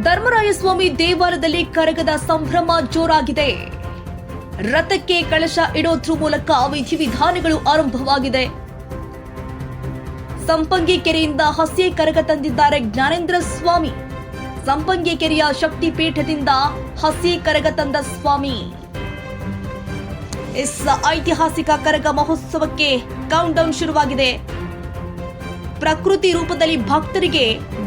ಧರ್ಮರಾಯಸ್ವಾಮಿ ದೇವಾಲಯದಲ್ಲಿ ಕರಗದ ಸಂಭ್ರಮ ಜೋರಾಗಿದೆ. ರಥಕ್ಕೆ ಕಳಶ ಇಡೋದ್ರ ಮೂಲಕ ವಿಧಿವಿಧಾನಗಳು ಆರಂಭವಾಗಿದೆ. ಸಂಪಂಗಿ ಕೆರೆಯಿಂದ ಹಸಿ ಕರಗ ತಂದಿದ್ದಾರೆ ಜ್ಞಾನೇಂದ್ರ ಸ್ವಾಮಿ. ಸಂಪಂಗಿ ಕೆರೆಯ ಶಕ್ತಿ ಪೀಠದಿಂದ ಹಸಿ ಕರಗ ತಂದ ಸ್ವಾಮಿ. ಐತಿಹಾಸಿಕ ಕರಗ ಮಹೋತ್ಸವಕ್ಕೆ ಕೌಂಟ್ ಡೌನ್ ಶುರುವಾಗಿದೆ. ಪ್ರಕೃತಿ ರೂಪದಲ್ಲಿ ಭಕ್ತರಿಗೆ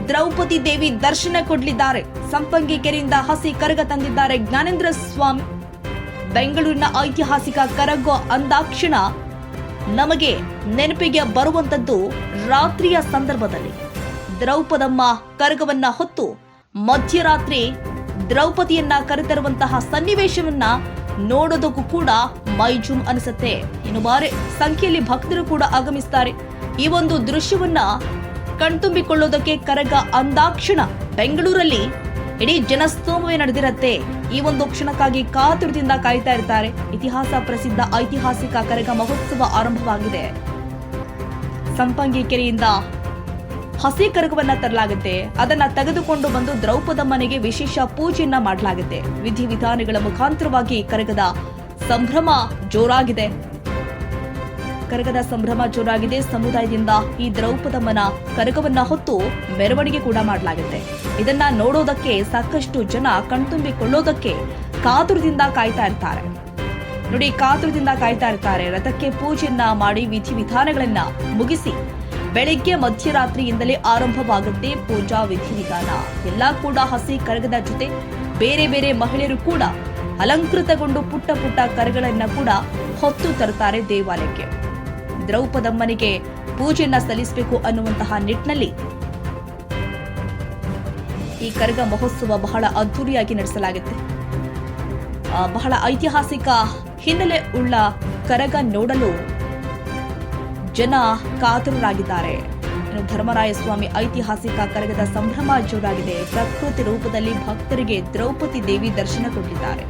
ದ್ರೌಪದಿ ದೇವಿ ದರ್ಶನ ಕೊಡಲಿದ್ದಾರೆ. ಸಂಪಂಗಿ ಕೆರೆಯಿಂದ ಹಸಿ ಕರಗ ತಂದಿದ್ದಾರೆ ಜ್ಞಾನೇಂದ್ರ ಸ್ವಾಮಿ. ಬೆಂಗಳೂರಿನ ಐತಿಹಾಸಿಕ ಕರಗ ಅಂದಾಕ್ಷಣ ನಮಗೆ ನೆನಪಿಗೆ ಬರುವಂತದ್ದು ರಾತ್ರಿಯ ಸಂದರ್ಭದಲ್ಲಿ ದ್ರೌಪದಮ್ಮ ಕರಗವನ್ನ ಹೊತ್ತು ಮಧ್ಯರಾತ್ರಿ ದ್ರೌಪದಿಯನ್ನ ಕರೆತರುವಂತಹ ಸನ್ನಿವೇಶವನ್ನ ನೋಡೋದಕ್ಕೂ ಕೂಡ ಮೈಜುಮ್ ಅನಿಸುತ್ತೆ. ಇನ್ನು ಬಾರಿ ಸಂಖ್ಯೆಯಲ್ಲಿ ಭಕ್ತರು ಕೂಡ ಆಗಮಿಸ್ತಾರೆ. ಈ ಒಂದು ದೃಶ್ಯವನ್ನ ಕಣ್ತುಂಬಿಕೊಳ್ಳೋದಕ್ಕೆ ಕರಗ ಅಂದಾಕ್ಷಣ ಬೆಂಗಳೂರಲ್ಲಿ ಇಡೀ ಜನಸ್ತೋಮವೇ ನಡೆದಿರತ್ತೆ. ಈ ಒಂದು ಕ್ಷಣಕ್ಕಾಗಿ ಕಾತುರದಿಂದ ಕಾಯ್ತಾ ಇರ್ತಾರೆ. ಇತಿಹಾಸ ಪ್ರಸಿದ್ಧ ಐತಿಹಾಸಿಕ ಕರಗ ಮಹೋತ್ಸವ ಆರಂಭವಾಗಿದೆ. ಸಂಪಂಗಿ ಕೆರೆಯಿಂದ ಹಸಿ ಕರಗವನ್ನ ತರಲಾಗುತ್ತೆ. ಅದನ್ನ ತೆಗೆದುಕೊಂಡು ಬಂದು ದ್ರೌಪದಮ್ಮನಿಗೆ ವಿಶೇಷ ಪೂಜೆಯನ್ನ ಮಾಡಲಾಗುತ್ತೆ. ವಿಧಿವಿಧಾನಗಳ ಮುಖಾಂತರವಾಗಿ ಕರಗದ ಸಂಭ್ರಮ ಜೋರಾಗಿದೆ. ಸಮುದಾಯದಿಂದ ಈ ದ್ರೌಪದಮ್ಮನ ಕರಗವನ್ನ ಹೊತ್ತು ಮೆರವಣಿಗೆ ಕೂಡ ಮಾಡಲಾಗುತ್ತೆ. ಇದನ್ನ ನೋಡೋದಕ್ಕೆ ಸಾಕಷ್ಟು ಜನ ಕಣ್ತುಂಬಿಕೊಳ್ಳೋದಕ್ಕೆ ಕಾತುರದಿಂದ ಕಾಯ್ತಾ ಇರ್ತಾರೆ. ರಥಕ್ಕೆ ಪೂಜೆಯನ್ನ ಮಾಡಿ ವಿಧಿವಿಧಾನಗಳನ್ನ ಮುಗಿಸಿ ಬೆಳಿಗ್ಗೆ ಮಧ್ಯರಾತ್ರಿಯಿಂದಲೇ ಆರಂಭವಾಗುತ್ತೆ ಪೂಜಾ ವಿಧಿವಿಧಾನ. ಎಲ್ಲ ಕೂಡ ಹಸಿ ಕರಗದ ಜೊತೆ ಬೇರೆ ಬೇರೆ ಮಹಿಳೆಯರು ಕೂಡ ಅಲಂಕೃತಗೊಂಡು ಪುಟ್ಟ ಪುಟ್ಟ ಕರಗಳನ್ನ ಕೂಡ ಹೊತ್ತು ತರುತ್ತಾರೆ ದೇವಾಲಯಕ್ಕೆ. ದ್ರೌಪದಮ್ಮನಿಗೆ ಪೂಜೆಯನ್ನ ಸಲ್ಲಿಸಬೇಕು ಅನ್ನುವಂತಹ ನಿಟ್ಟಿನಲ್ಲಿ ಈ ಕರಗ ಮಹೋತ್ಸವ ಬಹಳ ಅದ್ದೂರಿಯಾಗಿ ನಡೆಸಲಾಗುತ್ತೆ. ಬಹಳ ಐತಿಹಾಸಿಕ ಹಿನ್ನೆಲೆ ಉಳ್ಳ ಕರಗ ನೋಡಲು ಜನ ಕಾತುರರಾಗಿದ್ದಾರೆ. ಧರ್ಮರಾಯಸ್ವಾಮಿ ಐತಿಹಾಸಿಕ ಕರಗದ ಸಂಭ್ರಮ ಜೋರಾಗಿದೆ. ಪ್ರಕೃತಿ ರೂಪದಲ್ಲಿ ಭಕ್ತರಿಗೆ ದ್ರೌಪದಿ ದೇವಿ ದರ್ಶನ ಕೊಟ್ಟಿದ್ದಾರೆ.